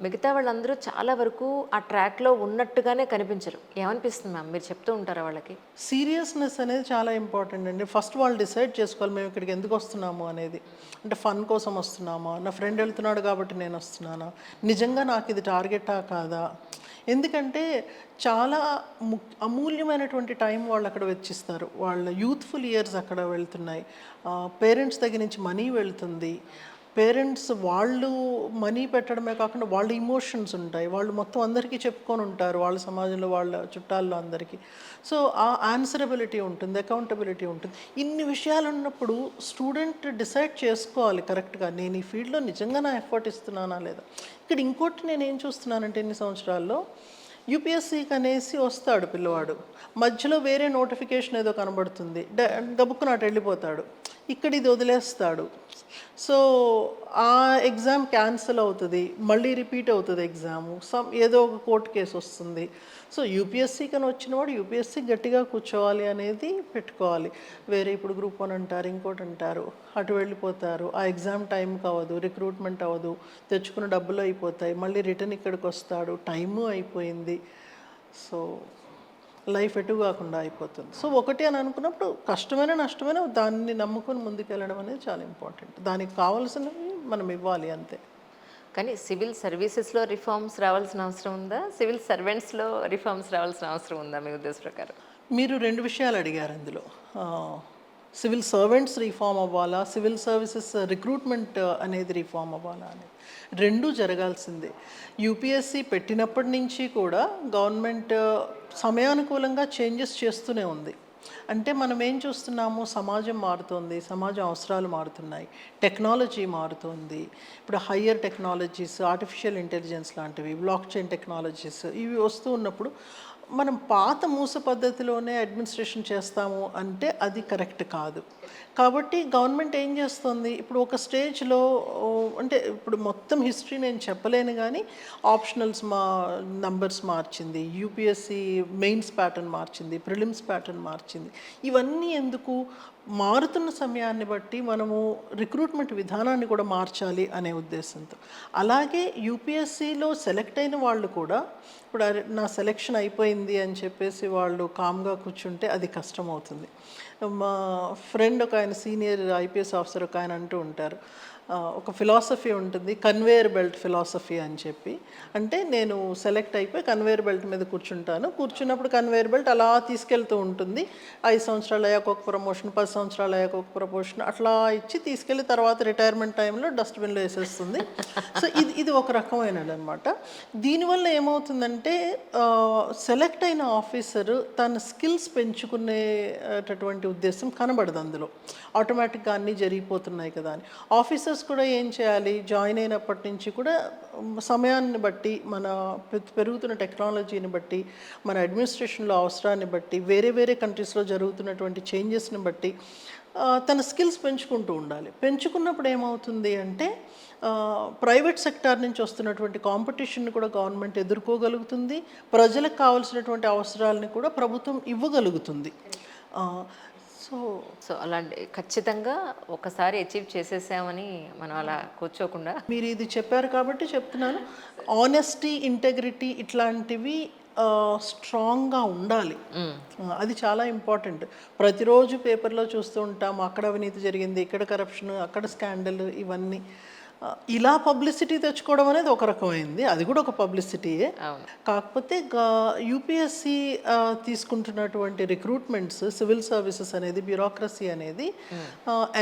[SPEAKER 1] మిగతా వాళ్ళందరూ చాలా వరకు ఆ ట్రాక్లో ఉన్నట్టుగానే కనిపించరు. ఏమనిపిస్తుంది మ్యామ్, మీరు చెప్తూ ఉంటారా వాళ్ళకి?
[SPEAKER 2] సీరియస్నెస్ అనేది చాలా ఇంపార్టెంట్ అండి. ఫస్ట్ వాళ్ళు డిసైడ్ చేసుకోవాలి మేము ఇక్కడికి ఎందుకు వస్తున్నాము అనేది. అంటే ఫన్ కోసం వస్తున్నామా, నా ఫ్రెండ్ వెళ్తున్నాడు కాబట్టి నేను వస్తున్నానా, నిజంగా నాకు ఇది టార్గెటా కాదా. ఎందుకంటే చాలా అమూల్యమైనటువంటి టైం వాళ్ళు అక్కడ వెచ్చిస్తారు, వాళ్ళ యూత్ఫుల్ ఇయర్స్ అక్కడ వెళ్తున్నాయి, పేరెంట్స్ దగ్గర నుంచి మనీ వెళ్తుంది. పేరెంట్స్ వాళ్ళు మనీ పెట్టడమే కాకుండా వాళ్ళ ఇమోషన్స్ ఉంటాయి, వాళ్ళు మొత్తం అందరికీ చెప్పుకొని ఉంటారు వాళ్ళ సమాజంలో వాళ్ళ చుట్టాల్లో అందరికీ. సో ఆ ఆన్సరబిలిటీ ఉంటుంది, అకౌంటబిలిటీ ఉంటుంది. ఇన్ని విషయాలు ఉన్నప్పుడు స్టూడెంట్ డిసైడ్ చేసుకోవాలి కరెక్ట్గా, నేను ఈ ఫీల్డ్లో నిజంగా నా ఎఫర్ట్ ఇస్తున్నానా లేదా. ఇక్కడ ఇంకోటి నేను ఏం చూస్తున్నానంటే ఇన్ని సంవత్సరాల్లో యూపీఎస్సీకి అనేసి వస్తాడు పిల్లవాడు, మధ్యలో వేరే నోటిఫికేషన్ ఏదో కనబడుతుంది, గబుక్కున అటు వెళ్ళిపోతాడు, ఇక్కడ ఇది వదిలేస్తాడు. సో ఆ ఎగ్జామ్ క్యాన్సిల్ అవుతుంది, మళ్ళీ రిపీట్ అవుతుంది ఎగ్జాము, ఏదో ఒక కోర్టు కేసు వస్తుంది. సో యూపీఎస్సీ కని వచ్చినవాడు యూపీఎస్సీ గట్టిగా కూర్చోవాలి అనేది పెట్టుకోవాలి. వేరే ఇప్పుడు గ్రూప్ 1 అంటారు, ఇంకోటి అంటారు, అటు వెళ్ళిపోతారు, ఆ ఎగ్జామ్ టైంకి అవ్వదు, రిక్రూట్మెంట్ అవ్వదు, తెచ్చుకున్న డబ్బులు అయిపోతాయి, మళ్ళీ రిటర్న్ ఇక్కడికి వస్తాడు, టైము అయిపోయింది. సో లైఫ్ ఎటు కాకుండా అయిపోతుంది. సో ఒకటి అని అనుకున్నప్పుడు కష్టమైన నష్టమైన దాన్ని నమ్ముకొని ముందుకెళ్ళడం అనేది చాలా ఇంపార్టెంట్. దానికి కావాల్సినవి మనం ఇవ్వాలి అంతే.
[SPEAKER 1] కానీ సివిల్ సర్వీసెస్లో రిఫార్మ్స్ రావాల్సిన అవసరం ఉందా, సివిల్ సర్వెంట్స్లో రిఫార్మ్స్ రావాల్సిన అవసరం ఉందా మీ ఉద్దేశ ప్రకారం?
[SPEAKER 2] మీరు 2 విషయాలు అడిగారు అందులో. సివిల్ సర్వెంట్స్ రిఫార్మ్ అవ్వాలా, సివిల్ సర్వీసెస్ రిక్రూట్మెంట్ అనేది రిఫార్మ్ అవ్వాలా అనేది రెండూ జరగాల్సిందే. యూపీఎస్సీ పెట్టినప్పటి నుంచి కూడా గవర్నమెంట్ సమయానుకూలంగా చేంజెస్ చేస్తూనే ఉంది. అంటే మనం ఏం చూస్తున్నాము, సమాజం మారుతోంది, సమాజం అవసరాలు మారుతున్నాయి, టెక్నాలజీ మారుతోంది. ఇప్పుడు హయ్యర్ టెక్నాలజీస్, ఆర్టిఫిషియల్ ఇంటెలిజెన్స్ లాంటివి, బ్లాక్ చైన్ టెక్నాలజీస్ ఇవి వస్తూ ఉన్నప్పుడు మనం పాత మూస పద్ధతిలోనే అడ్మినిస్ట్రేషన్ చేస్తాము అంటే అది కరెక్ట్ కాదు. కాబట్టి గవర్నమెంట్ ఏం చేస్తుంది, ఇప్పుడు ఒక స్టేజ్లో అంటే ఇప్పుడు మొత్తం హిస్టరీ నేను చెప్పలేను కానీ ఆప్షనల్స్ నంబర్స్ మార్చింది, యూపీఎస్సీ మెయిన్స్ ప్యాటర్న్ మార్చింది, ప్రిలిమ్స్ ప్యాటర్న్ మార్చింది. ఇవన్నీ ఎందుకు, మారుతున్న సమయాన్ని బట్టి మనము రిక్రూట్మెంట్ విధానాన్ని కూడా మార్చాలి అనే ఉద్దేశంతో. అలాగే యూపీఎస్సీలో సెలెక్ట్ అయిన వాళ్ళు కూడా ఇప్పుడు నా సెలెక్షన్ అయిపోయింది అని చెప్పేసి వాళ్ళు కామ్గా కూర్చుంటే అది కష్టం అవుతుంది. మా ఫ్రెండ్ ఒక ఆయన సీనియర్ ఐపీఎస్ ఆఫీసర్ ఒక ఆయన అంటూ ఉంటారు, ఒక ఫిలాసఫీ ఉంటుంది, కన్వేయర్ బెల్ట్ ఫిలాసఫీ అని చెప్పి. అంటే నేను సెలెక్ట్ అయిపోయి కన్వేయర్ బెల్ట్ మీద కూర్చుంటాను, కూర్చున్నప్పుడు కన్వేయర్ బెల్ట్ అలా తీసుకెళ్తూ ఉంటుంది, 5 సంవత్సరాలు అయ్యాక ఒక ప్రమోషన్, 10 సంవత్సరాలు అయ్యాక ఒక ప్రమోషన్ అట్లా ఇచ్చి తీసుకెళ్ళి తర్వాత రిటైర్మెంట్ టైంలో డస్ట్బిన్లో వేసేస్తుంది. సో ఇది ఒక రకమైనది అనమాట. దీనివల్ల ఏమవుతుందంటే సెలెక్ట్ అయిన ఆఫీసరు తన స్కిల్స్ పెంచుకునేటటువంటి ఉద్దేశం కనబడదు అందులో, ఆటోమేటిక్గా అన్నీ జరిగిపోతున్నాయి కదా అని. ఆఫీసర్స్ కూడా ఏం చేయాలి, జాయిన్ అయినప్పటి నుంచి కూడా సమయాన్ని బట్టి, మన పెరుగుతున్న టెక్నాలజీని బట్టి, మన అడ్మినిస్ట్రేషన్లో అవసరాన్ని బట్టి, వేరే వేరే కంట్రీస్లో జరుగుతున్నటువంటి చేంజెస్ని బట్టి తన స్కిల్స్ పెంచుకుంటూ ఉండాలి. పెంచుకున్నప్పుడు ఏమవుతుంది అంటే ప్రైవేట్ సెక్టార్ నుంచి వస్తున్నటువంటి కాంపిటీషన్ని కూడా గవర్నమెంట్ ఎదుర్కోగలుగుతుంది, ప్రజలకు కావాల్సినటువంటి అవసరాలని కూడా ప్రభుత్వం ఇవ్వగలుగుతుంది. సో
[SPEAKER 1] సో అలాంటి ఖచ్చితంగా ఒకసారి అచీవ్ చేసేసామని మనం అలా కూర్చోకుండా
[SPEAKER 2] మీరు ఇది చెప్పారు కాబట్టి చెప్తున్నాను. ఆనెస్టీ, ఇంటెగ్రిటీ ఇట్లాంటివి స్ట్రాంగ్గా ఉండాలి. అది చాలా ఇంపార్టెంట్. ప్రతిరోజు పేపర్లో చూస్తూ ఉంటాం, అక్కడ అవినీతి జరిగింది, ఇక్కడ కరప్షన్, అక్కడ స్కాండల్, ఇవన్నీ. ఇలా పబ్లిసిటీ తెచ్చుకోవడం అనేది ఒక రకమైంది, అది కూడా ఒక పబ్లిసిటీయే.
[SPEAKER 1] అవును.
[SPEAKER 2] కాకపోతే యూపీఎస్సి తీసుకుంటున్నటువంటి రిక్రూట్మెంట్స్, సివిల్ సర్వీసెస్ అనేది, బ్యూరోక్రసీ అనేది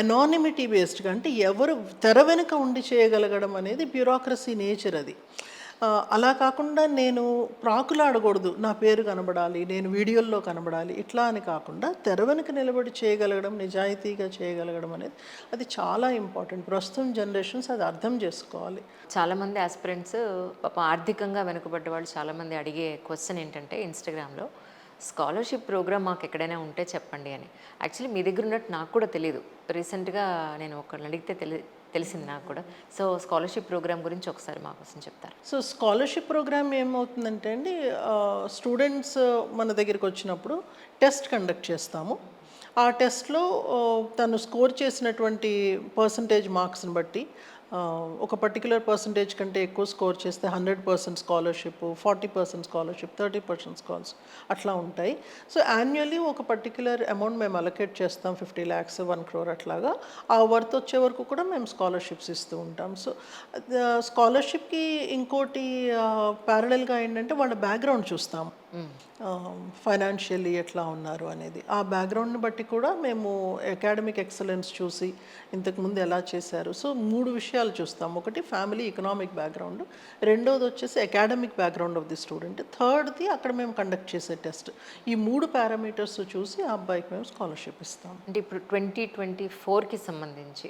[SPEAKER 2] అనానిమిటీ బేస్డ్గా, అంటే ఎవరు తెర వెనుక ఉండి చేయగలగడం అనేది బ్యూరోక్రసీ నేచర్ అది. అలా కాకుండా నేను ప్రాకులాడకూడదు, నా పేరు కనబడాలి, నేను వీడియోల్లో కనబడాలి, ఇట్లా అని కాకుండా తెర వెనుక నిలబడి చేయగలగడం, నిజాయితీగా చేయగలగడం అనేది అది చాలా ఇంపార్టెంట్. ప్రస్తుతం జనరేషన్స్ అది అర్థం చేసుకోవాలి.
[SPEAKER 1] చాలామంది ఆస్పిరెంట్స్ పాపం ఆర్థికంగా వెనుకబడ్డ వాళ్ళు చాలామంది అడిగే క్వశ్చన్ ఏంటంటే ఇన్స్టాగ్రామ్లో, స్కాలర్షిప్ ప్రోగ్రామ్ మాకు ఎక్కడైనా ఉంటే చెప్పండి అని. యాక్చువల్లీ మీ దగ్గర ఉన్నట్టు నాకు కూడా తెలియదు. రీసెంట్గా నేను ఒకరిని అడిగితే తెలిసింది నాకు కూడా. సో స్కాలర్షిప్ ప్రోగ్రామ్ గురించి ఒకసారి మా కోసం చెప్తారు.
[SPEAKER 2] సో స్కాలర్షిప్ ప్రోగ్రామ్ ఏమవుతుందంటే అండి, స్టూడెంట్స్ మన దగ్గరికి వచ్చినప్పుడు టెస్ట్ కండక్ట్ చేస్తాము. ఆ టెస్ట్లో తను స్కోర్ చేసినటువంటి పర్సంటేజ్ మార్క్స్ని బట్టి ఒక పర్టికులర్ పర్సంటేజ్ కంటే ఎక్కువ స్కోర్ చేస్తే 100% స్కాలర్షిప్, 40% స్కాలర్షిప్, 30% స్కాలర్షిప్ అట్లా ఉంటాయి. సో యాన్యువల్లీ ఒక పర్టికులర్ అమౌంట్ మేము అలొకేట్ చేస్తాం, 50 lakhs, 1 crore అట్లాగా. ఆ వర్త్ వచ్చే వరకు కూడా మేము స్కాలర్షిప్స్ ఇస్తూ ఉంటాం. సో స్కాలర్షిప్కి ఇంకోటి ప్యారలల్గా ఏంటంటే వాళ్ళ బ్యాక్గ్రౌండ్ చూస్తాం, ఫైనాన్షియల్లీ ఎట్లా ఉన్నారు అనేది. ఆ బ్యాక్గ్రౌండ్ని బట్టి కూడా మేము అకాడమిక్ ఎక్సలెన్స్ చూసి ఇంతకుముందు ఎలా చేశారు. సో 3 విషయాలు చూస్తాం. ఒకటి ఫ్యామిలీ ఎకనామిక్ బ్యాక్గ్రౌండ్, రెండోది వచ్చేసి academic background of the student, థర్డ్ది అక్కడ మేము కండక్ట్ చేసే టెస్ట్. ఈ 3 పారామీటర్స్ చూసి ఆ అబ్బాయికి మేము స్కాలర్షిప్ ఇస్తాం.
[SPEAKER 1] అంటే ఇప్పుడు 2024కి సంబంధించి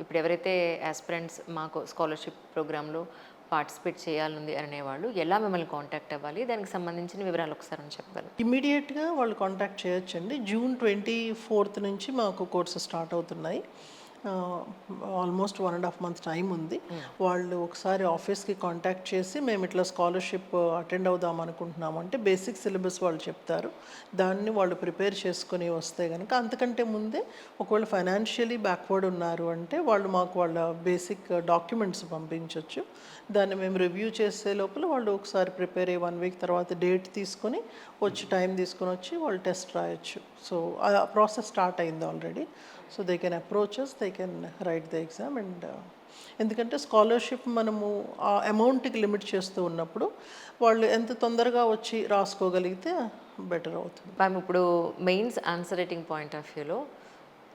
[SPEAKER 1] ఇప్పుడు ఎవరైతే ఆస్పిరెంట్స్ మాకు స్కాలర్షిప్ ప్రోగ్రాంలో పార్టిసిపేట్ చేయాలని అనేవాళ్ళు ఎలా మిమ్మల్ని కాంటాక్ట్ అవ్వాలి, దానికి సంబంధించిన వివరాలు ఒకసారి చెప్పగలరు?
[SPEAKER 2] ఇమీడియట్గా వాళ్ళు కాంటాక్ట్ చేయొచ్చండి. June 24th నుంచి మాకు కోర్సు స్టార్ట్ అవుతున్నాయి. ఆల్మోస్ట్ 1.5 months టైం ఉంది. వాళ్ళు ఒకసారి ఆఫీస్కి కాంటాక్ట్ చేసి మేము ఇట్లా స్కాలర్షిప్ అటెండ్ అవుదాం అనుకుంటున్నాము అంటే బేసిక్ సిలబస్ వాళ్ళు చెప్తారు. దాన్ని వాళ్ళు ప్రిపేర్ చేసుకుని వస్తే కనుక, అంతకంటే ముందే ఒకవేళ ఫైనాన్షియలీ బ్యాక్వర్డ్ ఉన్నారు అంటే వాళ్ళు మాకు వాళ్ళ బేసిక్ డాక్యుమెంట్స్ పంపించవచ్చు. దాన్ని మేము రివ్యూ చేసే లోపల వాళ్ళు ఒకసారి ప్రిపేర్ అయ్యి 1 week తర్వాత డేట్ తీసుకొని వచ్చి, టైం తీసుకొని వచ్చి వాళ్ళు టెస్ట్ రాయొచ్చు. సో ఆ ప్రాసెస్ స్టార్ట్ అయింది already. So they can approach us, they can write the exam. And ఎందుకంటే స్కాలర్షిప్ మనము ఆ అమౌంట్కి లిమిట్ చేస్తూ ఉన్నప్పుడు వాళ్ళు ఎంత తొందరగా వచ్చి రాసుకోగలిగితే బెటర్ అవుతుంది.
[SPEAKER 1] మ్యామ్, ఇప్పుడు mains answer writing point of వ్యూలో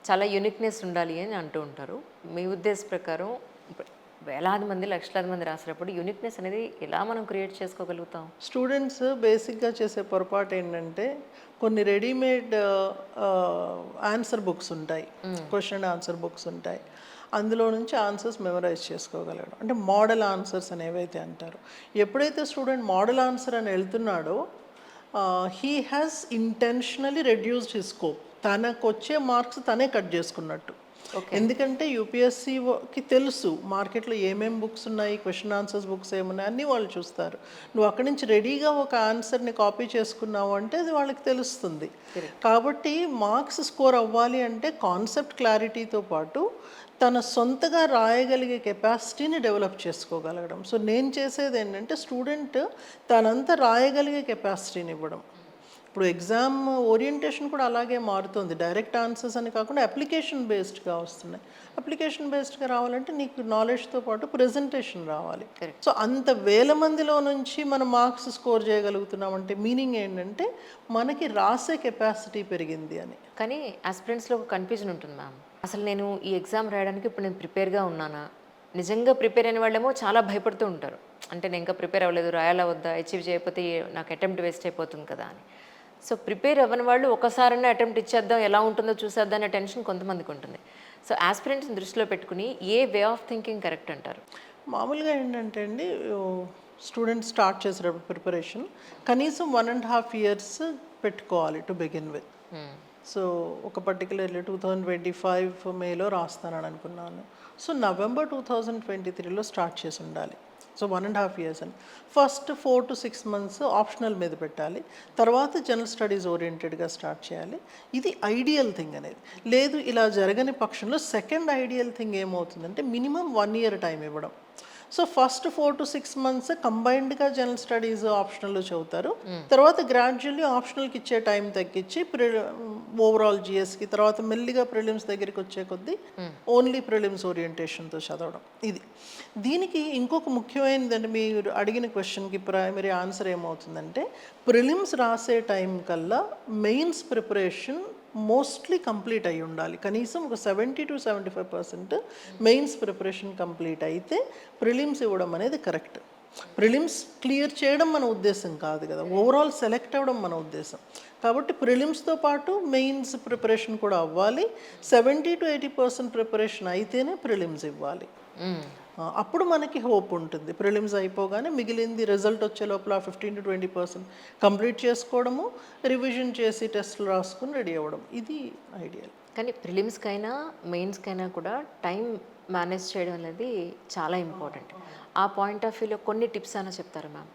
[SPEAKER 1] చాలా యూనిక్నెస్ ఉండాలి అని అంటూ ఉంటారు. మీ ఉద్దేశ ప్రకారం వేలాది మంది, లక్షలాది మంది రాసేటప్పుడు యూనిక్నెస్ అనేది ఎలా మనం క్రియేట్ చేసుకోగలుగుతాం?
[SPEAKER 2] స్టూడెంట్స్ బేసిక్గా చేసే పొరపాటు ఏంటంటే, కొన్ని రెడీమేడ్ ఆన్సర్ బుక్స్ ఉంటాయి, క్వశ్చన్ అండ్ ఆన్సర్ బుక్స్ ఉంటాయి. అందులో నుంచి ఆన్సర్స్ మెమరైజ్ చేసుకోగలగడం, అంటే మోడల్ ఆన్సర్స్ అని ఏవైతే అంటారు. ఎప్పుడైతే స్టూడెంట్ మోడల్ ఆన్సర్ అని వెళ్తున్నాడో he has intentionally reduced his scope. తనకు వచ్చే మార్క్స్ తనే కట్ చేసుకున్నట్టు. ఎందుకంటే యూపీఎస్సీకి తెలుసు మార్కెట్లో ఏమేమి బుక్స్ ఉన్నాయి, క్వశ్చన్ ఆన్సర్స్ బుక్స్ ఏమున్నాయి అన్నీ వాళ్ళు చూస్తారు. నువ్వు అక్కడి నుంచి రెడీగా ఒక ఆన్సర్ని కాపీ చేసుకున్నావు అంటే అది వాళ్ళకి తెలుస్తుంది. కాబట్టి మార్క్స్ స్కోర్ అవ్వాలి అంటే కాన్సెప్ట్ క్లారిటీతో పాటు తన సొంతగా రాయగలిగే కెపాసిటీని డెవలప్ చేసుకోగలగడం. సో నేను చేసేది ఏంటంటే స్టూడెంట్ తనంతా రాయగలిగే కెపాసిటీని ఇవ్వడం. ఇప్పుడు ఎగ్జామ్ ఓరియంటేషన్ కూడా అలాగే మారుతుంది. డైరెక్ట్ ఆన్సర్స్ అని కాకుండా అప్లికేషన్ బేస్డ్గా వస్తున్నాయి. అప్లికేషన్ బేస్డ్గా రావాలంటే నీకు నాలెడ్జ్తో పాటు ప్రెజెంటేషన్ రావాలి. సో అంత వేల మందిలో నుంచి మనం మార్క్స్ స్కోర్ చేయగలుగుతున్నామంటే మీనింగ్ ఏంటంటే మనకి రాసే కెపాసిటీ పెరిగింది అని.
[SPEAKER 1] కానీ ఆస్పిరెంట్స్లో ఒక కన్ఫ్యూజన్ ఉంటుంది మ్యామ్. అసలు నేను ఈ ఎగ్జామ్ రాయడానికి ఇప్పుడు నేను ప్రిపేర్గా ఉన్నానా? నిజంగా ప్రిపేర్ అయిన వాళ్ళేమో చాలా భయపడుతూ ఉంటారు. అంటే నేను ఇంకా ప్రిపేర్ అవ్వలేదు, రాయాలా వద్దా, అచీవ్ చేయకపోతే నాకు అటెంప్ట్ వేస్ట్ అయిపోతుంది కదా అని. సో ప్రిపేర్ అవ్వని వాళ్ళు ఒకసారైనా అటెంప్ట్ ఇచ్చేద్దాం, ఎలా ఉంటుందో చూసేద్దాం అనే టెన్షన్ కొంతమందికి ఉంటుంది. సో ఆస్పిరెంట్స్ని దృష్టిలో పెట్టుకుని ఏ వే ఆఫ్ థింకింగ్ కరెక్ట్ అంటారు?
[SPEAKER 2] మామూలుగా ఏంటంటే అండి, స్టూడెంట్స్ స్టార్ట్ చేసేటప్పుడు ప్రిపరేషన్ కనీసం 1.5 years పెట్టుకోవాలి టు బిగిన్ విత్. సో ఒక పర్టికులర్లీ 2025 మేలో రాస్తానని అనుకున్నాను. సో November 2023లో స్టార్ట్ చేసి ఉండాలి. సో 1.5 years అని. ఫస్ట్ 4 to 6 months ఆప్షనల్ మీద పెట్టాలి, తర్వాత జనరల్ స్టడీస్ ఓరియంటెడ్గా స్టార్ట్ చేయాలి. ఇది ఐడియల్ థింగ్ అనేది. లేదు ఇలా జరగని పక్షంలో సెకండ్ ఐడియల్ థింగ్ ఏమవుతుందంటే మినిమం 1 year టైం ఇవ్వడం. సో ఫస్ట్ 4 to 6 months కంబైన్డ్గా జనరల్ స్టడీస్ ఆప్షనల్లో చదువుతారు, తర్వాత గ్రాడ్యువల్లీ ఆప్షనల్కి ఇచ్చే టైం తగ్గించి ఓవరాల్ జిఎస్కి, తర్వాత మెల్లిగా ప్రిలిమ్స్ దగ్గరికి వచ్చే కొద్దీ ఓన్లీ ప్రిలిమ్స్ ఓరియంటేషన్తో చదవడం. ఇది దీనికి ఇంకొక ముఖ్యమైనదంటే మీరు అడిగిన క్వశ్చన్కి ప్రైమరీ ఆన్సర్ ఏమవుతుందంటే ప్రిలిమ్స్ రాసే టైం కల్లా మెయిన్స్ ప్రిపరేషన్ మోస్ట్లీ కంప్లీట్ అయి ఉండాలి. కనీసం ఒక 70 to 75% మెయిన్స్ ప్రిపరేషన్ కంప్లీట్ అయితే ప్రిలిమ్స్ ఇవ్వడం అనేది కరెక్ట్. ప్రిలిమ్స్ క్లియర్ చేయడం మన ఉద్దేశం కాదు కదా, ఓవరాల్ సెలెక్ట్ అవ్వడం మన ఉద్దేశం. కాబట్టి ప్రిలిమ్స్తో పాటు మెయిన్స్ ప్రిపరేషన్ కూడా అవ్వాలి. 70 to 80% ప్రిపరేషన్ అయితేనే ప్రిలిమ్స్ ఇవ్వాలి. అప్పుడు మనకి హోప్ ఉంటుంది. ప్రిలిమ్స్ అయిపోగానే మిగిలింది రిజల్ట్ వచ్చే లోపల 15 to 20% కంప్లీట్ చేసుకోవడము, రివిజన్ చేసి టెస్టులు రాసుకుని రెడీ అవ్వడం, ఇది ఐడియల్.
[SPEAKER 1] కానీ ప్రిలిమ్స్కైనా మెయిన్స్కైనా కూడా టైం మేనేజ్ చేయడం అనేది చాలా ఇంపార్టెంట్. ఆ పాయింట్ ఆఫ్ వ్యూలో కొన్ని టిప్స్ అయినా చెప్తారా మ్యామ్?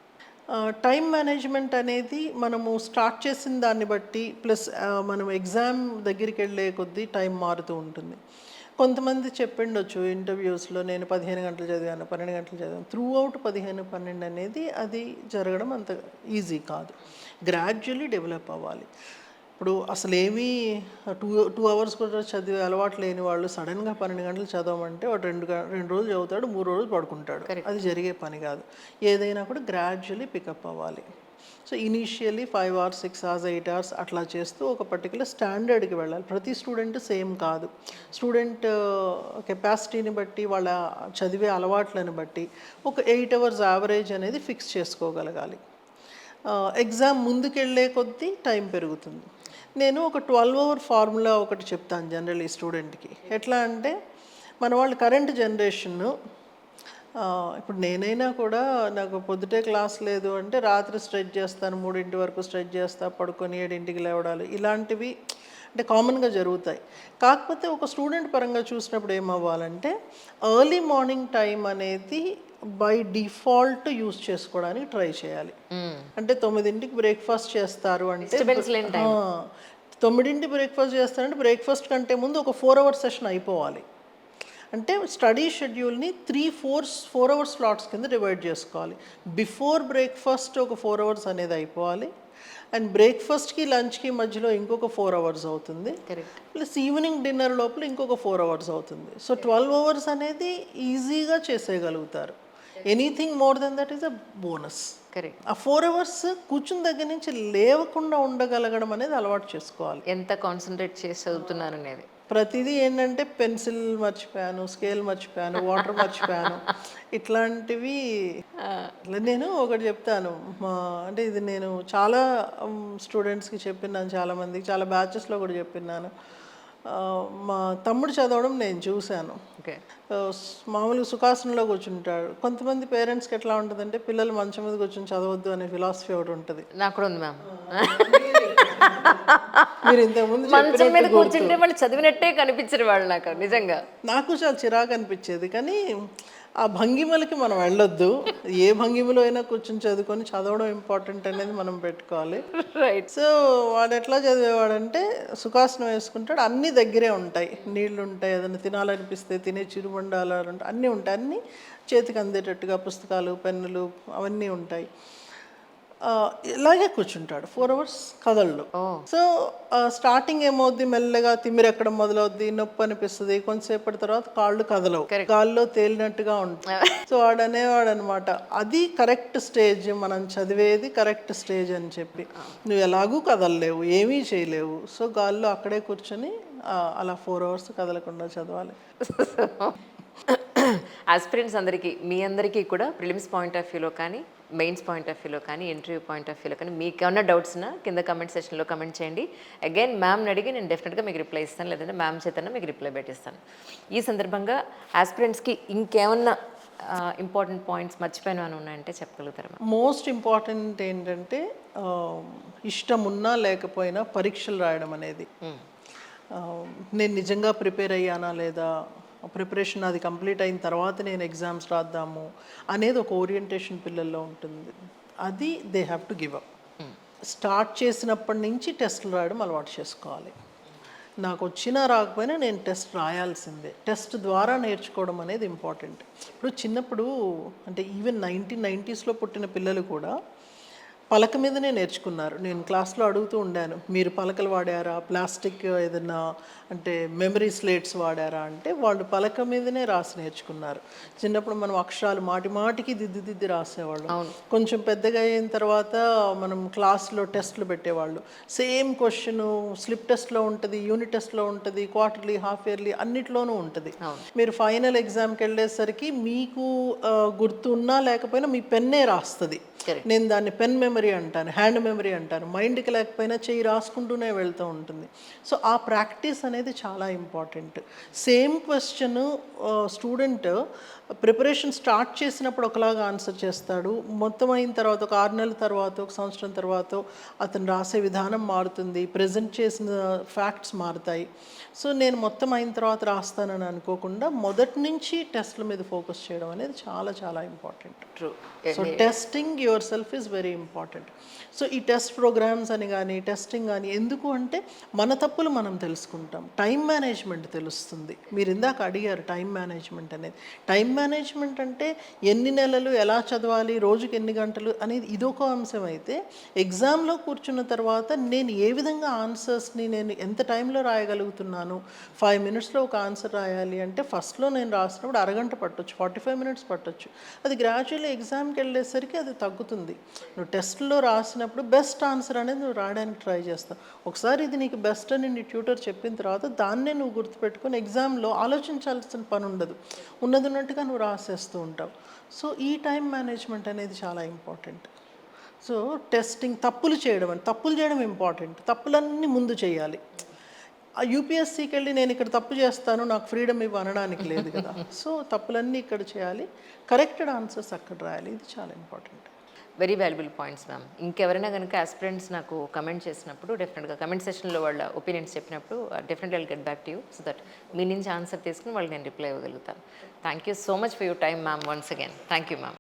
[SPEAKER 2] టైం మేనేజ్మెంట్ అనేది మనము స్టార్ట్ చేసిన దాన్ని బట్టి ప్లస్ మనం ఎగ్జామ్ దగ్గరికి వెళ్ళే కొద్దీ టైం మారుతూ ఉంటుంది. కొంతమంది చెప్పిండొచ్చు ఇంటర్వ్యూస్లో, నేను 15 గంటలు చదివాను, 12 గంటలు చదివాను. త్రూ అవుట్ 15-12 అనేది అది జరగడం అంత ఈజీ కాదు. గ్రాడ్యువల్లీ డెవలప్ అవ్వాలి. ఇప్పుడు అసలు ఏమీ 2 hours కూడా చదివే అలవాటు లేని వాళ్ళు సడన్గా 12 గంటలు చదవమంటే వాడు 2 రోజులు చదువుతాడు, 3 రోజులు పడుకుంటాడు. అది జరిగే పని కాదు. ఏదైనా కూడా గ్రాడ్యువల్లీ పికప్ అవ్వాలి. So initially 5 hours, 6 hours, 8 hours అట్లా చేస్తూ ఒక పర్టికులర్ స్టాండర్డ్కి వెళ్ళాలి. ప్రతి స్టూడెంట్ సేమ్ కాదు. స్టూడెంట్ కెపాసిటీని బట్టి, వాళ్ళ చదివే అలవాట్లను బట్టి ఒక 8 hours యావరేజ్ అనేది ఫిక్స్ చేసుకోగలగాలి. ఎగ్జామ్ ముందుకెళ్ళే కొద్దీ టైం పెరుగుతుంది. నేను ఒక 12-hour ఫార్ములా ఒకటి చెప్తాను జనరల్లీ స్టూడెంట్కి. ఎట్లా అంటే మన వాళ్ళు కరెంట్ జనరేషన్, ఇప్పుడు నేనైనా కూడా నాకు పొద్దుటే క్లాస్ లేదు అంటే రాత్రి స్ట్రెచ్ చేస్తాను, 3 వరకు స్ట్రెచ్ చేస్తా, పడుకొని 7 లేవడాలు, ఇలాంటివి అంటే కామన్గా జరుగుతాయి. కాకపోతే ఒక స్టూడెంట్ పరంగా చూసినప్పుడు ఏమవ్వాలంటే ఎర్లీ మార్నింగ్ టైం అనేది బై డిఫాల్ట్ యూస్ చేసుకోవడానికి ట్రై చేయాలి. అంటే 9కి బ్రేక్ఫాస్ట్ చేస్తారు అంటే 9కి బ్రేక్ఫాస్ట్ చేస్తారంటే బ్రేక్ఫాస్ట్ కంటే ముందు ఒక 4 hour సెషన్ అయిపోవాలి. అంటే స్టడీ షెడ్యూల్ని 4 hour స్లాట్స్ కింద డివైడ్ చేసుకోవాలి. బిఫోర్ బ్రేక్ఫాస్ట్ ఒక 4 hours అనేది అయిపోవాలి, అండ్ బ్రేక్ఫాస్ట్కి లంచ్కి మధ్యలో ఇంకొక 4 hours అవుతుంది, ప్లస్ ఈవినింగ్ డిన్నర్ లోపల ఇంకొక 4 hours అవుతుంది. సో 12 hours అనేది ఈజీగా చేసేయగలుగుతారు. Anything more than that is a bonus. ఆ 4 hours కూర్చుని దగ్గర నుంచి లేవకుండా ఉండగలగడం అనేది అలవాటు చేసుకోవాలి.
[SPEAKER 1] ఎంత కాన్సన్ట్రేట్ చేసి చదువుతున్నాను అనేది.
[SPEAKER 2] ప్రతిదీ ఏంటంటే పెన్సిల్ మర్చిపోయాను, స్కేల్ మర్చిపోయాను, వాటర్ మర్చిపోయాను, ఇట్లాంటివి. నేను ఒకటి చెప్తాను, అంటే ఇది నేను చాలా స్టూడెంట్స్కి చెప్పినాను, చాలామందికి, చాలా బ్యాచెస్లో కూడా చెప్పినాను. మా తమ్ముడు చదవడం నేను చూశాను. మామూలుగా సుఖాసనంలో కూర్చుంటాడు. కొంతమంది పేరెంట్స్కి ఎట్లా ఉంటుందంటే పిల్లలు మంచం మీద కూర్చొని చదవద్దు అనే ఫిలాసఫీ ఒకటి ఉంటుంది.
[SPEAKER 1] నాకు కూడా ఉంది మ్యామ్.
[SPEAKER 2] మీరు ఇంతకుముందు
[SPEAKER 1] మంచం మీద కూర్చుంటే వాళ్ళు చదివినట్టే కనిపించరు వాళ్ళు. నాకు
[SPEAKER 2] చాలా చిరాకు అనిపించేది. కానీ ఆ భంగిమలకి మనం వెళ్ళొద్దు. ఏ భంగిమలో అయినా కూర్చొని చదువుకొని చదవడం ఇంపార్టెంట్ అనేది మనం పెట్టుకోవాలి.
[SPEAKER 1] రైట్.
[SPEAKER 2] సో వాడు ఎట్లా చదివేవాడంటే సుఖాసనం వేసుకుంటాడు, అన్నీ దగ్గరే ఉంటాయి, నీళ్లు ఉంటాయి, ఏదైనా తినాలనిపిస్తే తినే చిరుబండాలు ఉంటాయి, అన్నీ ఉంటాయి, అన్నీ చేతికి అందేటట్టుగా పుస్తకాలు, పెన్నులు అవన్నీ ఉంటాయి. ఇలాగే కూర్చుంటాడు 4 hours కదలడు. సో స్టార్టింగ్ ఏమవుద్ది, మెల్లగా తిమ్మిరెక్కడం మొదలవుద్ది, నొప్పి అనిపిస్తుంది, కొంతసేపటి తర్వాత కాళ్ళు కదలవు, గాల్లో తేలినట్టుగా ఉంటుంది. సో వాడు అనేవాడు అనమాట, అది కరెక్ట్ స్టేజ్, మనం చదివేది కరెక్ట్ స్టేజ్ అని చెప్పి. నువ్వు ఎలాగూ కదలలేవు, ఏమీ చేయలేవు, సో గాల్లో అక్కడే కూర్చొని అలా 4 hours కదలకుండా చదవాలి.
[SPEAKER 1] ఆస్పిరెంట్స్ అందరికీ, మీ అందరికీ కూడా ప్రిలిమ్స్ పాయింట్ ఆఫ్ వ్యూలో కానీ, మెయిన్స్ పాయింట్ ఆఫ్ వ్యూలో కానీ, ఇంటర్వ్యూ పాయింట్ ఆఫ్ వ్యూలో కానీ మీకు ఏమన్నా డౌట్స్ ఉన్నా కింద కమెంట్ సెక్షన్లో కమెంట్ చేయండి. అగైన్ మ్యామ్ని అడిగి నేను డెఫినెట్గా మీకు రిప్లై ఇస్తాను, లేదంటే మ్యామ్ చేతన్నా మీకు రిప్లై పెట్టిస్తాను. ఈ సందర్భంగా ఆస్పిరెంట్స్కి ఇంకేమన్నా ఇంపార్టెంట్ పాయింట్స్ మర్చిపోయిన అని ఉన్నాయంటే చెప్పగలుగుతారా?
[SPEAKER 2] మోస్ట్ ఇంపార్టెంట్ ఏంటంటే ఇష్టం ఉన్నా లేకపోయినా పరీక్షలు రాయడం అనేది. నేను నిజంగా ప్రిపేర్ అయ్యానా లేదా, ప్రిపరేషన్ అది కంప్లీట్ అయిన తర్వాత నేను ఎగ్జామ్స్ రాద్దాము అనేది ఒక ఓరియంటేషన్ పిల్లల్లో ఉంటుంది. అది they have to give up. Start చేసినప్పటి నుంచి టెస్టులు రాయడం అలవాటు చేసుకోవాలి. నాకు వచ్చినా రాకపోయినా నేను టెస్ట్ రాయాల్సిందే. టెస్ట్ ద్వారా నేర్చుకోవడం అనేది ఇంపార్టెంట్. ఇప్పుడు చిన్నప్పుడు అంటే ఈవెన్ 1990s పుట్టిన పిల్లలు కూడా పలక మీదనే నేర్చుకున్నారు. నేను క్లాస్లో అడుగుతూ ఉండాను, మీరు పలకలు వాడారా, ప్లాస్టిక్ ఏదన్నా అంటే మెమరీ స్లేట్స్ వాడారా అంటే వాళ్ళు పలక మీదనే రాసి నేర్చుకున్నారు. చిన్నప్పుడు మనం అక్షరాలు మాటి మాటికి దిద్ది రాసేవాళ్ళం. కొంచెం పెద్దగా అయిన తర్వాత మనం క్లాస్లో టెస్ట్లు పెట్టేవాళ్ళు. సేమ్ క్వశ్చన్ స్లిప్ టెస్ట్లో ఉంటుంది, యూనిట్ టెస్ట్లో ఉంటుంది, క్వార్టర్లీ, హాఫ్ ఇయర్లీ అన్నిట్లోనూ ఉంటుంది. మీరు ఫైనల్ ఎగ్జామ్కి వెళ్ళేసరికి మీకు గుర్తున్నా లేకపోయినా మీ పెన్నే రాస్తుంది. నేను దాన్ని పెన్ మెమరీ అంటాను, హ్యాండ్ మెమరీ అంటాను. మైండ్కి లేకపోయినా చెయ్యి రాసుకుంటూనే వెళ్తూ ఉంటుంది. సో ఆ ప్రాక్టీస్ అనేది చాలా important. Same question student preparation start చేసినప్పుడు ఒకలాగా ఆన్సర్ చేస్తాడు, మొత్తం అయిన తర్వాత ఒక 6 నెలల తర్వాత, ఒక సంవత్సరం తర్వాత అతను రాసే విధానం మారుతుంది, ప్రజెంట్ చేసిన ఫ్యాక్ట్స్ మారుతాయి. సో నేను మొత్తం అయిన తర్వాత రాస్తానని అనుకోకుండా మొదటి నుంచి టెస్ట్ల మీద ఫోకస్ చేయడం అనేది చాలా చాలా important.
[SPEAKER 1] True.
[SPEAKER 2] So testing your self is very important. So ఈ టెస్ట్ ప్రోగ్రామ్స్ అని కానీ టెస్టింగ్ కానీ ఎందుకు అంటే మన తప్పులు మనం తెలుసుకుంటాం, టైం మేనేజ్మెంట్ తెలుస్తుంది. మీరు ఇందాక అడిగారు టైం మేనేజ్మెంట్ అనేది. టైం మేనేజ్మెంట్ అంటే ఎన్ని నెలలు ఎలా చదవాలి, రోజుకి ఎన్ని గంటలు అనేది ఇదొక అంశం అయితే, ఎగ్జామ్లో కూర్చున్న తర్వాత నేను ఏ విధంగా ఆన్సర్స్ని నేను ఎంత టైంలో రాయగలుగుతున్నాను. 5 minutesలో ఒక ఆన్సర్ రాయాలి అంటే ఫస్ట్లో నేను రాసినప్పుడు అరగంట పట్టొచ్చు, 45 minutes పట్టొచ్చు. అది గ్రాడ్యువల్లీ ఎగ్జామ్కి వెళ్ళేసరికి అది తగ్గుతుంది. నువ్వు టెస్ట్లో రాసినప్పుడు బెస్ట్ ఆన్సర్ అనేది నువ్వు రాయడానికి ట్రై చేస్తావు. ఒకసారి ఇది నీకు బెస్ట్ అని నీ ట్యూటర్ చెప్పిన తర్వాత దాన్నే నువ్వు గుర్తుపెట్టుకొని ఎగ్జామ్లో ఆలోచించాల్సిన పని ఉండదు, ఉన్నది ఉన్నట్టుగా నువ్వు రాసేస్తూ ఉంటావు. సో ఈ టైం మేనేజ్మెంట్ అనేది చాలా ఇంపార్టెంట్. సో టెస్టింగ్, తప్పులు చేయడం ఇంపార్టెంట్. తప్పులన్నీ ముందు చేయాలి. ఆ యూపీఎస్సీకి వెళ్ళి నేను ఇక్కడ తప్పు చేస్తాను నాకు ఫ్రీడమ్ ఇవ్వ అనడానికి లేదు కదా. సో తప్పులన్నీ ఇక్కడ చేయాలి, కరెక్టెడ్ ఆన్సర్స్ అక్కడ రాయాలి. ఇది చాలా important.
[SPEAKER 1] Very valuable points ma'am. ఇంకెవరైనా కనుక ఆస్పిరెంట్స్ నాకు కమెంట్ చేసినప్పుడు డెఫినెట్గా కమెంట్ సెషన్లో వాళ్ళ ఒపీనియన్స్ చెప్పినప్పుడు డెఫినెట్గా I'll get back to you so that మీ నుంచి ఆన్సర్ తీసుకుని వాళ్ళు నేను రిప్లై ఇవ్వగలుగుతాను. Thank you so much for your time ma'am. Once again thank you ma'am.